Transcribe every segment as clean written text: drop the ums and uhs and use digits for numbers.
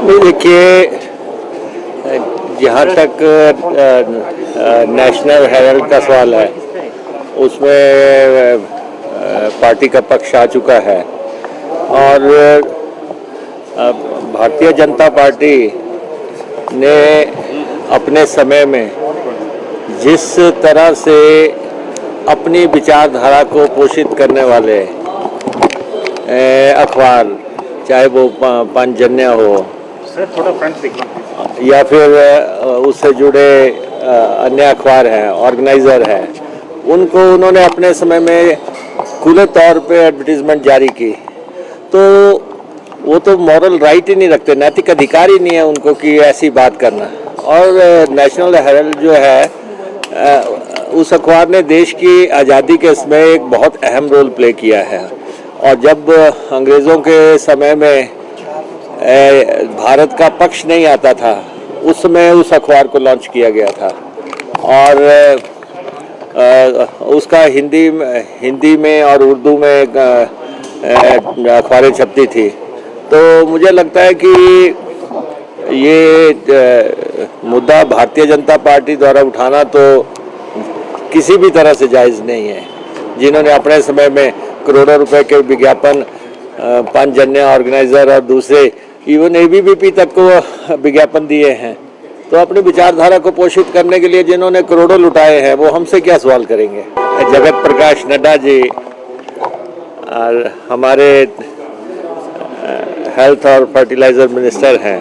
नहीं, देखिए, जहाँ तक नेशनल हेराल्ड का सवाल है उसमें पार्टी का पक्ष आ चुका है और भारतीय जनता पार्टी ने अपने समय में जिस तरह से अपनी विचारधारा को पोषित करने वाले अखबार, चाहे वो पांचजन्य हो या फिर उससे जुड़े अन्य अखबार हैं, ऑर्गेनाइज़र हैं, उनको उन्होंने अपने समय में खुले तौर पे एडवर्टीजमेंट जारी की, तो वो तो मॉरल राइट ही नहीं रखते, नैतिक अधिकार ही नहीं है उनको कि ऐसी बात करना। और नेशनल हेराल्ड जो है उस अखबार ने देश की आज़ादी के इसमें एक बहुत अहम रोल प्ले किया है। और जब अंग्रेज़ों के समय में भारत का पक्ष नहीं आता था, उस समय उस अखबार को लॉन्च किया गया था और उसका हिंदी में और उर्दू में अखबारें छपती थी। तो मुझे लगता है कि ये मुद्दा भारतीय जनता पार्टी द्वारा उठाना तो किसी भी तरह से जायज़ नहीं है। जिन्होंने अपने समय में करोड़ों रुपए के विज्ञापन पांचजन्य, ऑर्गेनाइज़र और दूसरे इवन एबीवीपी तक को विज्ञापन दिए हैं, तो अपनी विचारधारा को पोषित करने के लिए जिन्होंने करोड़ों लुटाए हैं वो हमसे क्या सवाल करेंगे। जगत प्रकाश नड्डा जी और हमारे हेल्थ और फर्टिलाइज़र मिनिस्टर हैं,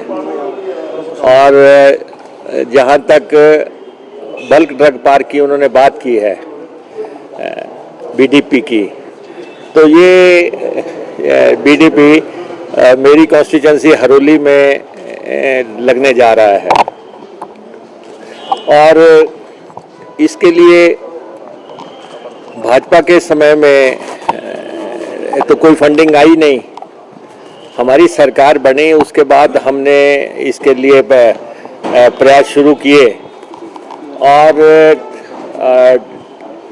और जहाँ तक बल्क ड्रग पार्क की उन्होंने बात की है, बीडीपी की, तो ये बीडीपी मेरी कॉन्स्टिट्यूंसी हरोली में लगने जा रहा है और इसके लिए भाजपा के समय में तो कोई फंडिंग आई नहीं। हमारी सरकार बनी उसके बाद हमने इसके लिए प्रयास शुरू किए और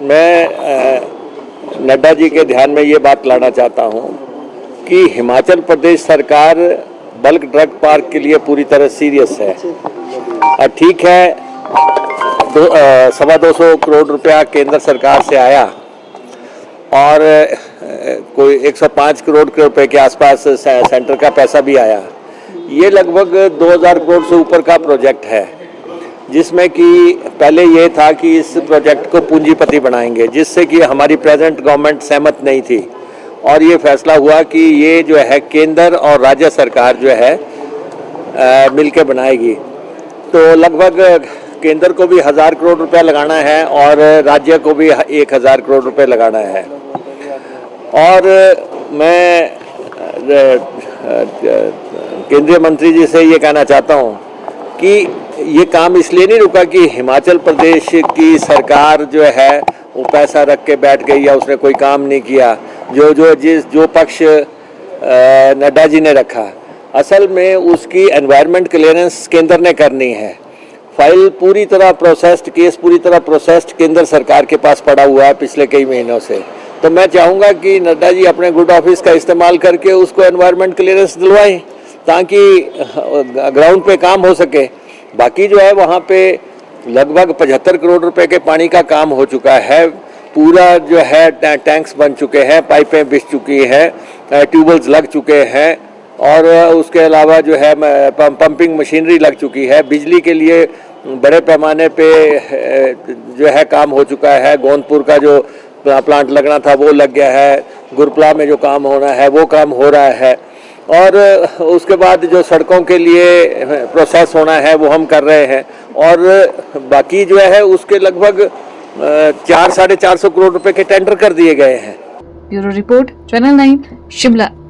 मैं नड्डा जी के ध्यान में ये बात लाना चाहता हूँ कि हिमाचल प्रदेश सरकार बल्क ड्रग पार्क के लिए पूरी तरह सीरियस है। और ठीक है, 200 करोड़ रुपया केंद्र सरकार से आया और कोई 105 करोड़ के रुपए के आसपास सेंटर का पैसा भी आया। ये लगभग 2000 करोड़ से ऊपर का प्रोजेक्ट है, जिसमें कि पहले ये था कि इस प्रोजेक्ट को पूंजीपति बनाएंगे, जिससे कि हमारी प्रेजेंट गवर्नमेंट सहमत नहीं थी और ये फैसला हुआ कि ये जो है केंद्र और राज्य सरकार जो है मिलके बनाएगी। तो लगभग केंद्र को भी 1000 करोड़ रुपया लगाना है और राज्य को भी 1000 करोड़ रुपए लगाना है। और मैं केंद्रीय मंत्री जी से ये कहना चाहता हूँ कि ये काम इसलिए नहीं रुका कि हिमाचल प्रदेश की सरकार जो है वो पैसा रख के बैठ गई या उसने कोई काम नहीं किया। जो पक्ष नड्डा जी ने रखा, असल में उसकी एनवायरनमेंट क्लियरेंस केंद्र ने करनी है। फाइल पूरी तरह प्रोसेस्ड, केस पूरी तरह प्रोसेस्ड केंद्र सरकार के पास पड़ा हुआ है पिछले कई महीनों से। तो मैं चाहूँगा कि नड्डा जी अपने गुड ऑफिस का इस्तेमाल करके उसको एनवायरनमेंट क्लियरेंस दिलवाएं ताकि ग्राउंड पे काम हो सके। बाकी जो है वहाँ पे लगभग 75 करोड़ रुपए के पानी का काम हो चुका है। पूरा जो है टैंक्स बन चुके हैं, पाइपें बिछ चुकी हैं, ट्यूबवेल्स लग चुके हैं और उसके अलावा जो है पंपिंग मशीनरी लग चुकी है। बिजली के लिए बड़े पैमाने पे जो है काम हो चुका है। गोंदपुर का जो प्लांट लगना था वो लग गया है, गुरपला में जो काम होना है वो काम हो रहा है और उसके बाद जो सड़कों के लिए प्रोसेस होना है वो हम कर रहे हैं और बाकी जो है उसके लगभग 400-450 करोड़ रुपए के टेंडर कर दिए गए हैं। Bureau report, channel 9, Shimla.